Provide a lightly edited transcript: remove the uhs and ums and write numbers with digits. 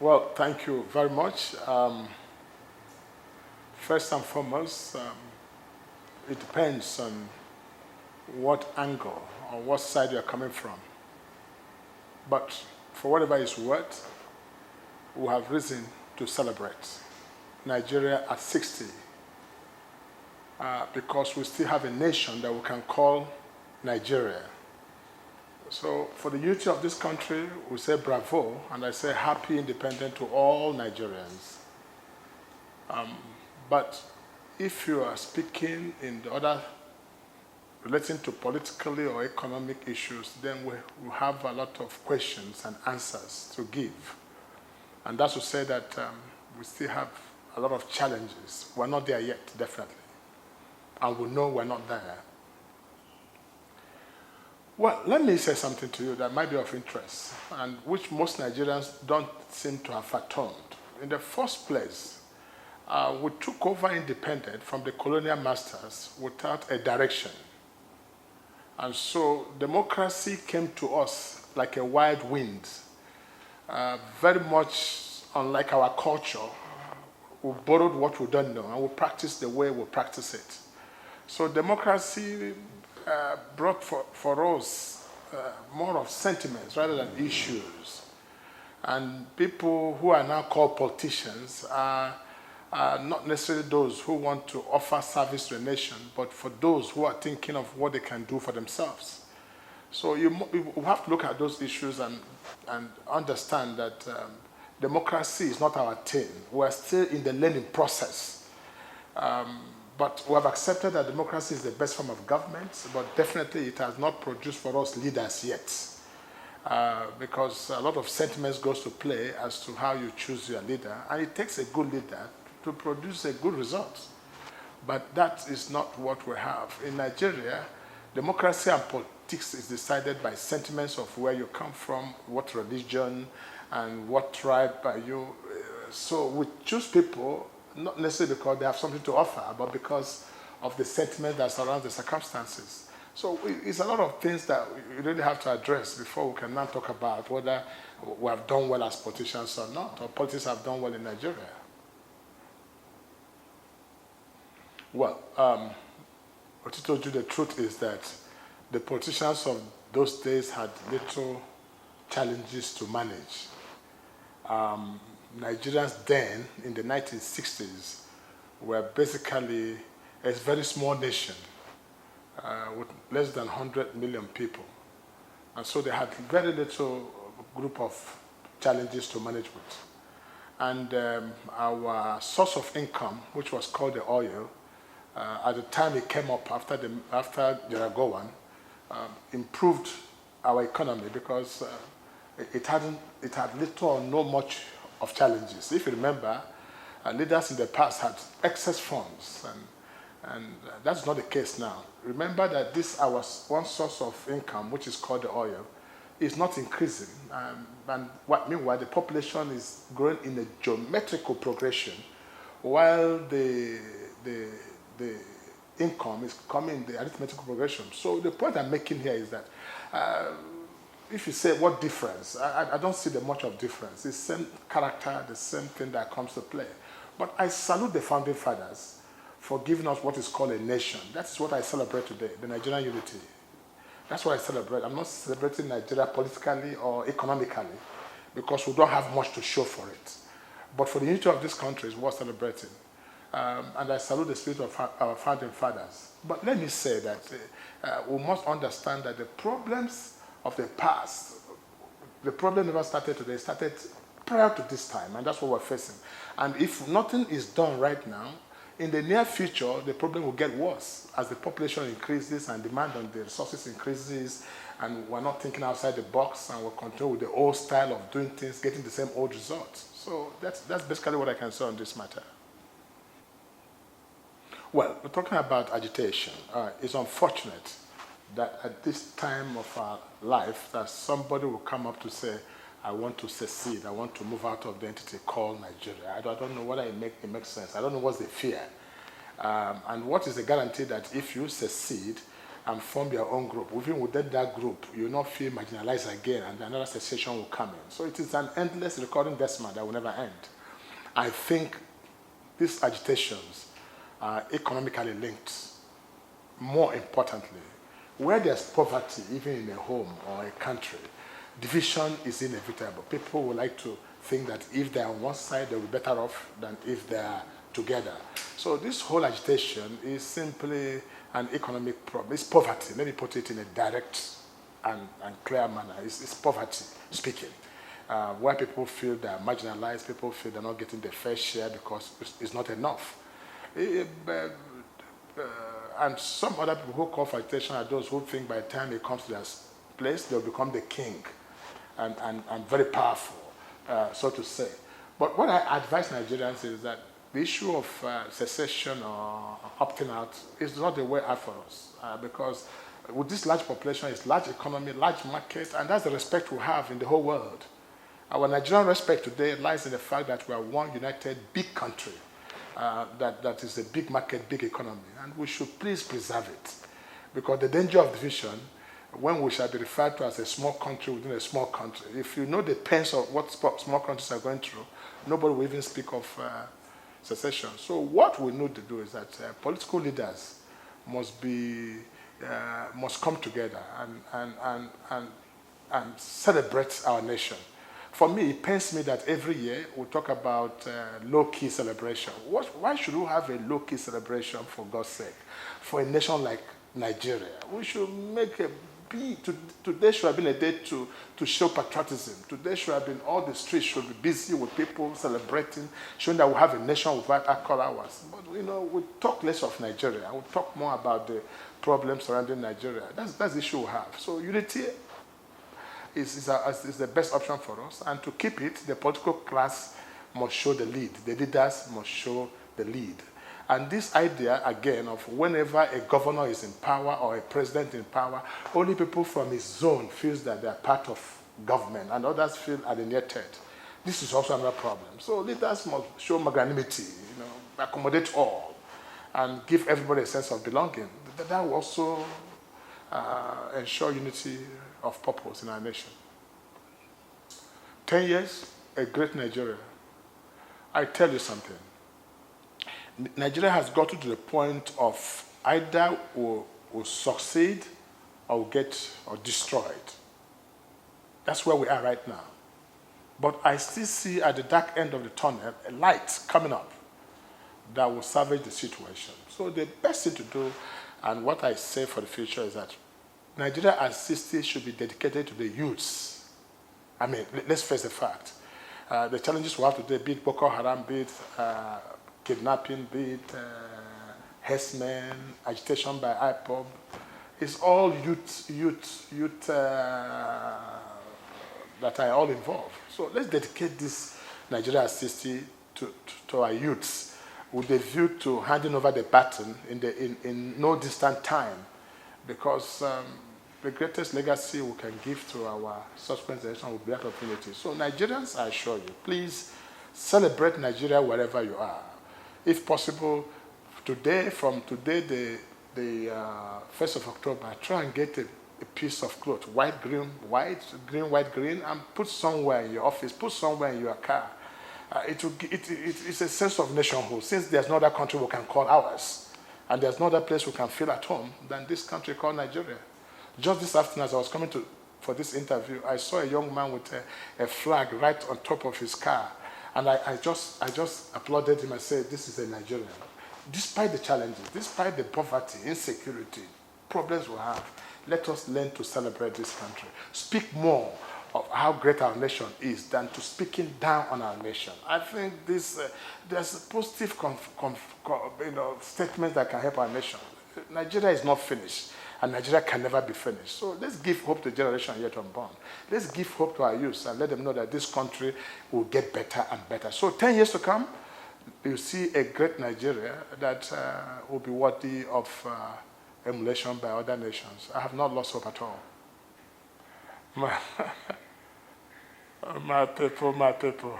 Well, thank you very much. First and foremost, it depends on what angle or what side you're coming from. But for whatever it's worth, we have reason to celebrate Nigeria at 60 because we still have a nation that we can call Nigeria. So for the unity of this country, we say bravo, and I say happy independence to all Nigerians. But if you are speaking in the other relating to politically or economic issues, then we have a lot of questions and answers to give. And that's to say that we still have a lot of challenges. We're not there yet, definitely. And we know we're not there. Well, let me say something to you that might be of interest, and which most Nigerians don't seem to have fathomed. In the first place, we took over independence from the colonial masters without a direction. And so democracy came to us like a wild wind, very much unlike our culture. We borrowed what we don't know and we practice the way we practice it. So democracy brought for us more of sentiments rather than issues. And people who are now called politicians are not necessarily those who want to offer service to the nation, but for those who are thinking of what they can do for themselves. So you have to look at those issues and understand that democracy is not our thing. We're still in the learning process. But we have accepted that democracy is the best form of government, but definitely it has not produced for us leaders yet. Because a lot of sentiments goes to play as to how you choose your leader, and it takes a good leader to produce a good result. But that is not what we have. In Nigeria, democracy and politics is decided by sentiments of where you come from, what religion, and what tribe are you. So we choose people not necessarily because they have something to offer, but because of the sentiment that surrounds the circumstances. So it's a lot of things that we really have to address before we can now talk about whether we have done well as politicians or not, or politics have done well in Nigeria. Well, what I told you the truth is that the politicians of those days had little challenges to manage. Nigerians then, in the 1960s, were basically a very small nation with less than 100 million people. And so they had very little group of challenges to manage with. And our source of income, which was called the oil, at the time it came up after Jaragowan, improved our economy because it had little or no much of challenges. If you remember, leaders in the past had excess funds, and that's not the case now. Remember that this our one source of income, which is called the oil, is not increasing, meanwhile the population is growing in a geometrical progression, while the income is coming in the arithmetical progression. So the point I'm making here is that if you say what difference, I don't see much of difference. It's the same character, the same thing that comes to play. But I salute the founding fathers for giving us what is called a nation. That is what I celebrate today, the Nigerian unity. That's what I celebrate. I'm not celebrating Nigeria politically or economically because we don't have much to show for it. But for the unity of this country is worth celebrating. And I salute the spirit of our founding fathers. But let me say that we must understand that the problems of the past, the problem never started today, it started prior to this time, and that's what we're facing. And if nothing is done right now, in the near future, the problem will get worse as the population increases and demand on the resources increases, and we're not thinking outside the box, and we'll continue with the old style of doing things, getting the same old results. So that's basically what I can say on this matter. Well, we're talking about agitation. It's unfortunate that at this time of our life that somebody will come up to say, I want to secede, I want to move out of the entity called Nigeria. I don't know whether it makes sense. I don't know what's the fear. And what is the guarantee that if you secede and form your own group. Even within that group, you will not feel marginalized again, and another secession will come in. So it is an endless recording decimal that will never end. I think these agitations are economically linked. More importantly, where there's poverty, even in a home or a country, division is inevitable. People would like to think that if they're on one side, they'll be better off than if they're together. So this whole agitation is simply an economic problem. It's poverty. Let me put it in a direct and clear manner. It's poverty speaking. Where people feel they're marginalized, people feel they're not getting their fair share because it's not enough. And some other people who call for agitation are those who think by the time it comes to their place, they'll become the king and very powerful, so to say. But what I advise Nigerians is that the issue of secession or opting out is not the way out for us, because with this large population, it's large economy, large market, and that's the respect we have in the whole world. Our Nigerian respect today lies in the fact that we are one united big country that is a big market, big economy, and we should please preserve it. Because the danger of division, when we shall be referred to as a small country within a small country, if you know the pains of what small countries are going through, nobody will even speak of secession. So what we need to do is that political leaders must come together and celebrate our nation. For me, it pains me that every year we talk about low-key celebration. Why should we have a low-key celebration, for God's sake, for a nation like Nigeria? We should make a big, today should have been a day to show patriotism. Today should have been, all the streets should be busy with people celebrating, showing that we have a nation without alcohol hours. But, we talk less of Nigeria. We talk more about the problems surrounding Nigeria. That's the issue we have. So unity is the best option for us. And to keep it, the political class must show the lead. The leaders must show the lead. And this idea, again, of whenever a governor is in power or a president in power, only people from his zone feel that they are part of government and others feel alienated. This is also another problem. So leaders must show magnanimity, accommodate all, and give everybody a sense of belonging. That will also ensure unity of purpose in our nation. 10 years, a great Nigeria. I tell you something. Nigeria has gotten to the point of either will succeed or will get destroyed. That's where we are right now. But I still see at the dark end of the tunnel a light coming up that will salvage the situation. So the best thing to do, and what I say for the future, is that Nigeria as 60 should be dedicated to the youths. I mean, let's face the fact. The challenges we have today, be it Boko Haram, be it kidnapping, be it herdsmen, agitation by IPOB, it's all youth that are all involved. So let's dedicate this Nigeria as 60 to our youths with a view to handing over the baton in no distant time, because the greatest legacy we can give to our subsequent generation will be that of unity. So Nigerians, I assure you, please celebrate Nigeria wherever you are. If possible, from today, the 1st of October, try and get a piece of cloth, white, green, white, green, white, green, and put somewhere in your office, put somewhere in your car. It's a sense of nationhood. Since there's no other country we can call ours, and there's no other place we can feel at home than this country called Nigeria. Just this afternoon, as I was coming for this interview, I saw a young man with a flag right on top of his car. And I just applauded him and said, this is a Nigerian. Despite the challenges, despite the poverty, insecurity, problems we have, let us learn to celebrate this country. Speak more of how great our nation is than to speaking down on our nation. I think there's positive statements that can help our nation. Nigeria is not finished, and Nigeria can never be finished. So let's give hope to the generation yet unborn. Let's give hope to our youth and let them know that this country will get better and better. So 10 years to come, you'll see a great Nigeria that will be worthy of emulation by other nations. I have not lost hope at all. My people, my people.